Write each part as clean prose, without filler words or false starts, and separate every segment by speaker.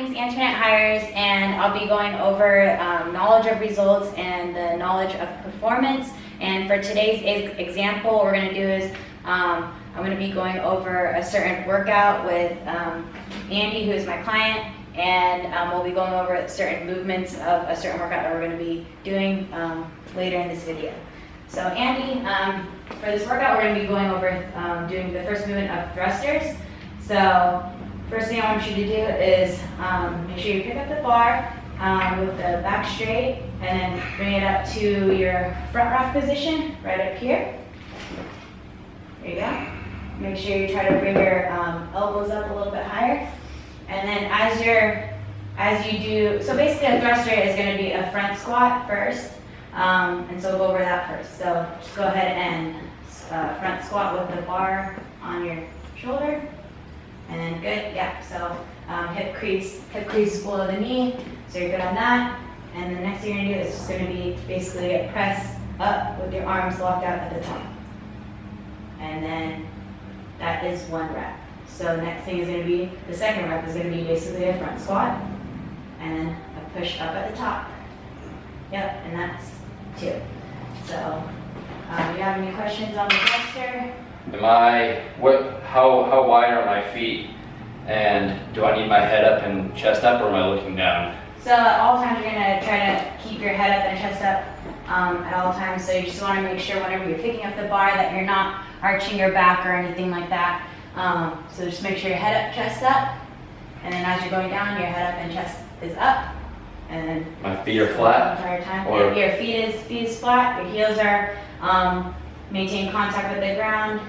Speaker 1: name's Antoinette Hires, and I'll be going over knowledge of results and the knowledge of performance. And for today's example, what we're going to do is I'm going to be going over a certain workout with Andy, who is my client, and we'll be going over certain movements of a certain workout that we're going to be doing later in this video. So Andy, for this workout, we're going to be going over doing the first movement of thrusters. So first thing I want you to do is make sure you pick up the bar with the back straight, and then bring it up to your front rack position, right up here. There you go. Make sure you try to bring your elbows up a little bit higher. And then as you do, so basically a thruster is going to be a front squat first. And so we'll go over that first. So just go ahead and front squat with the bar on your shoulder. And then good, yeah, so hip crease below the knee, so you're good on that. And the next thing you're gonna do is just gonna be basically a press up with your arms locked out at the top. And then that is one rep. So the next thing is gonna be, the second rep is gonna be basically a front squat, and then a push up at the top. Yep, and that's 2. So, do you have any questions on the thruster?
Speaker 2: How wide are my feet, and do I need my head up and chest up, or am I looking down?
Speaker 1: So at all times you're going to try to keep your head up and chest up at all times. So you just want to make sure whenever you're picking up the bar that you're not arching your back or anything like that. So just make sure your head up, chest up, and then as you're going down, your head up and chest is up. And then
Speaker 2: my feet are flat?
Speaker 1: The entire time.
Speaker 2: Or
Speaker 1: your feet is flat, your heels are maintain contact with the ground.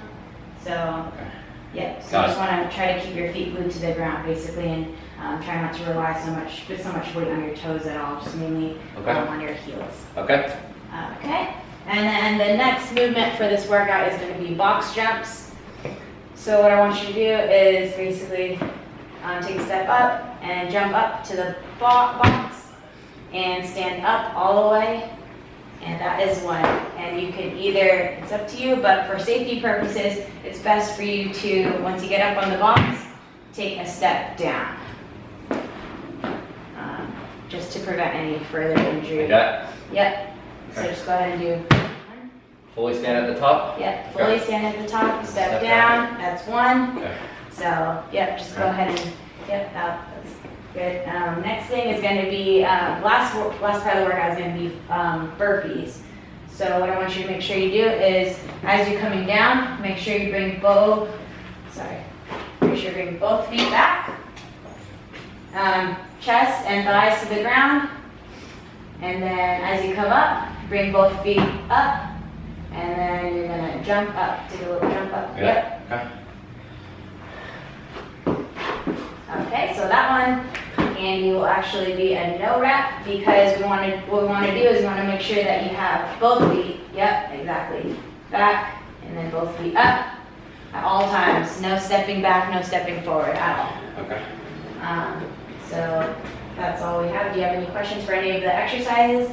Speaker 1: So, okay. Yep, so you just want to try to keep your feet glued to the ground basically, and try not to rely put so much weight on your toes at all, just mainly on your heels.
Speaker 2: Okay.
Speaker 1: Okay, and then the next movement for this workout is going to be box jumps. So what I want you to do is basically take a step up and jump up to the box and stand up all the way. And that is 1. And you can either, it's up to you, but for safety purposes, it's best for you to, once you get up on the box, take a step down. Just to prevent any further injury.
Speaker 2: Like that?
Speaker 1: Yep. Okay. So just go ahead and do 1.
Speaker 2: Fully stand at the top?
Speaker 1: Yep, fully stand at the top, step down, that's 1. Okay. So, yep, just go ahead and, yep, that's good. Next thing is going to be, last part of the workout is going to be burpees. So what I want you to make sure you do is, as you're coming down, make sure you bring both feet back, chest and thighs to the ground, and then as you come up, bring both feet up, and then you're going to jump up, take a little jump up.
Speaker 2: Yep. Okay.
Speaker 1: Okay, so that one, Andy, will actually be a no rep, because what we want to do is we want to make sure that you have both feet, yep, exactly, back, and then both feet up at all times. No stepping back, no stepping forward at all.
Speaker 2: Okay.
Speaker 1: So that's all we have. Do you have any questions for any of the exercises?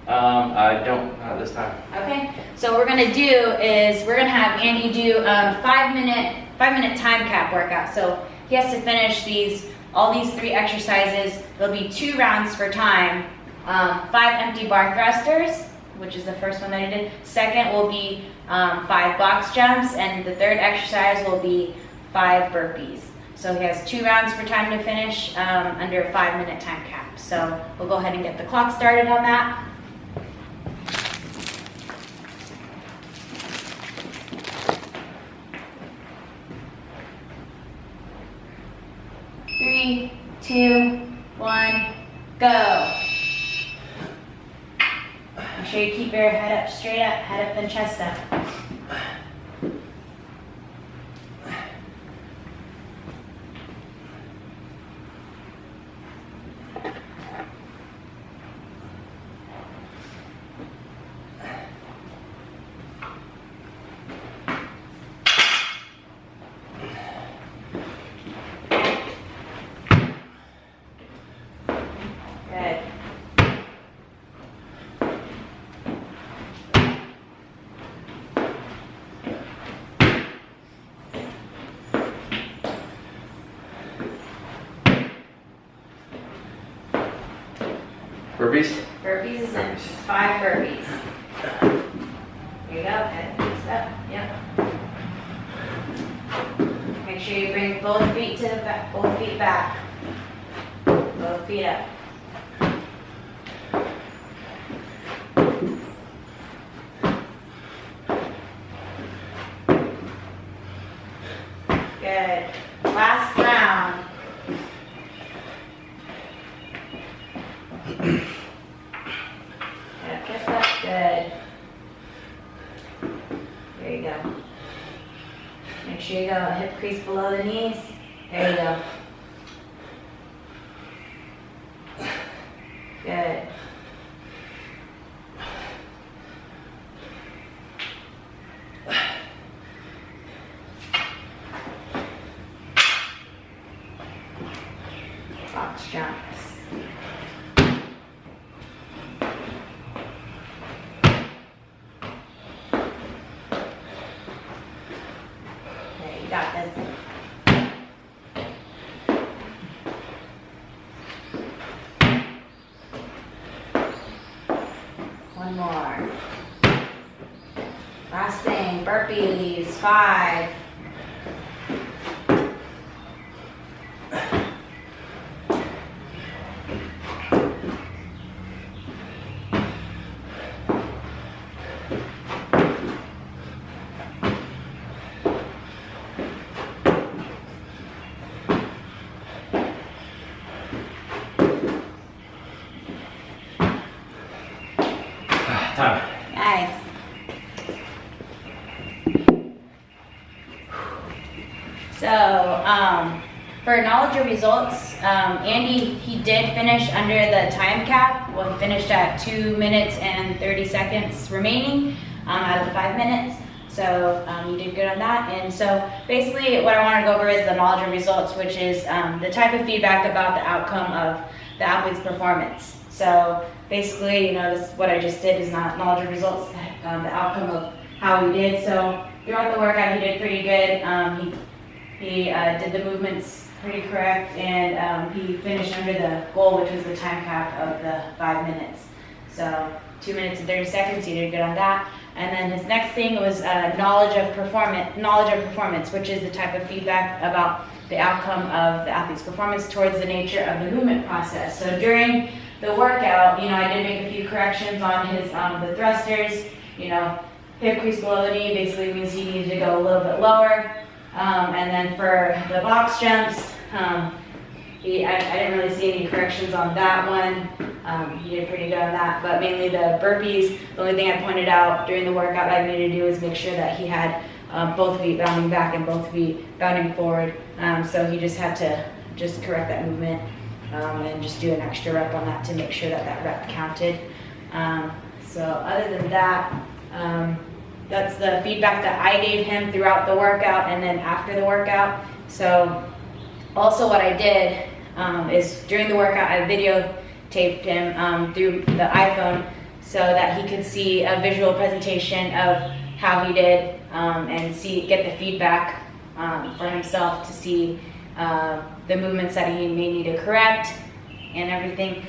Speaker 2: I don't, not this time.
Speaker 1: Okay, so what we're going to do is we're going to have Andy do a 5-minute time cap workout. So he has to finish all these 3 exercises. There'll be 2 rounds for time. 5 empty bar thrusters, which is the first one that he did. Second will be 5 box jumps, and the third exercise will be 5 burpees. So he has 2 rounds for time to finish under a 5-minute time cap. So we'll go ahead and get the clock started on that. Three, 2, 1, go. Make sure you keep your head up straight up, head up and chest up.
Speaker 2: Burpees?
Speaker 1: Burpees and 5 burpees. There you go, head face up, yep. Make sure you bring both feet to the back, both feet back. Both feet up. Good. Last round. Yeah, kiss up. Good. There you go. Make sure you go hip crease below the knees. There you go. Good. Box jumps. Okay, you got this. One more. Last thing, burpees, 5.
Speaker 2: Time.
Speaker 1: Nice. So, for knowledge of results, Andy, he did finish under the time cap. Well, he finished at 2 minutes and 30 seconds remaining out of the 5 minutes. So you did good on that. And so basically what I want to go over is the knowledge of results, which is the type of feedback about the outcome of the athlete's performance. So basically, you know, this, what I just did is not knowledge of results, the outcome of how he did. So throughout the workout, he did pretty good. He did the movements pretty correct, and he finished under the goal, which was the time cap of the 5 minutes. So 2 minutes and 30 seconds, he did good on that. And then his next thing was knowledge of performance, which is the type of feedback about the outcome of the athlete's performance towards the nature of the movement process. So during the workout, you know, I did make a few corrections on his the thrusters. You know, hip crease below the knee basically means he needed to go a little bit lower. And then for the box jumps, I didn't really see any corrections on that one. He did pretty good on that, but mainly the burpees, the only thing I pointed out during the workout that I needed to do is make sure that he had both feet bounding back and both feet bounding forward. So he just had to just correct that movement and just do an extra rep on that to make sure that that rep counted. So other than that, that's the feedback that I gave him throughout the workout and then after the workout. So also what I did is during the workout I videotaped him through the iPhone so that he could see a visual presentation of how he did and get the feedback for himself to see the movements that he may need to correct and everything.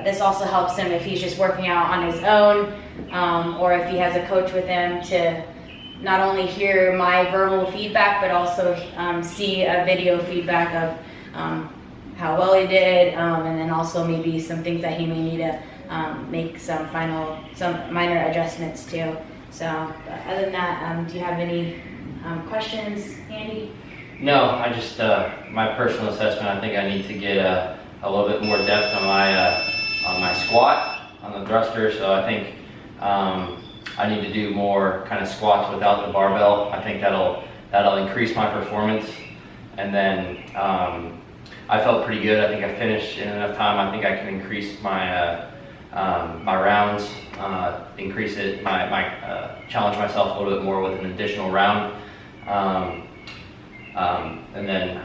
Speaker 1: This also helps him if he's just working out on his own or if he has a coach with him to not only hear my verbal feedback but also see a video feedback of how well he did and then also maybe some things that he may need to make some minor adjustments to. So other than that, do you have any questions, Andy?
Speaker 2: No, I just, my personal assessment, I think I need to get a little bit more depth on my squat, on the thruster, so I think I need to do more kind of squats without the barbell. I think that'll increase my performance. And then I felt pretty good. I think I finished in enough time. I think I can increase my my rounds, increase it, challenge myself a little bit more with an additional round. And then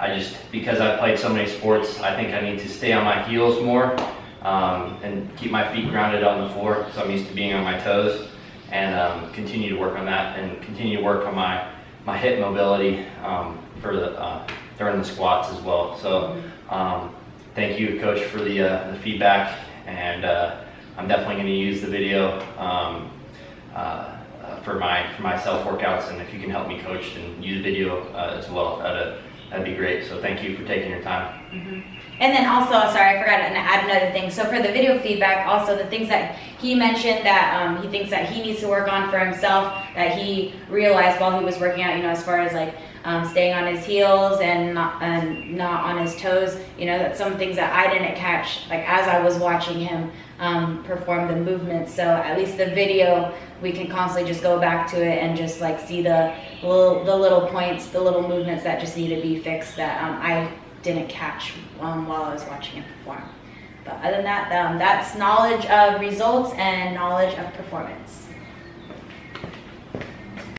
Speaker 2: because I've played so many sports, I think I need to stay on my heels more and keep my feet grounded on the floor, so I'm used to being on my toes, and continue to work on that and continue to work on my hip mobility for during the squats as well. So thank you, Coach, for the feedback, and I'm definitely going to use the video for my self workouts, and if you can help me, Coach, and use video as well, that'd be great. So thank you for taking your time.
Speaker 1: Mm-hmm. And then also, sorry, I forgot to add another thing. So for the video feedback, also the things that he mentioned that he thinks that he needs to work on for himself, that he realized while he was working out, as far as like staying on his heels and not on his toes, that's some things that I didn't catch, like as I was watching him perform the movements. So at least the video, we can constantly just go back to it and just like see the little points, the little movements that just need to be fixed that I didn't catch while I was watching him perform. But other than that, that's knowledge of results and knowledge of performance.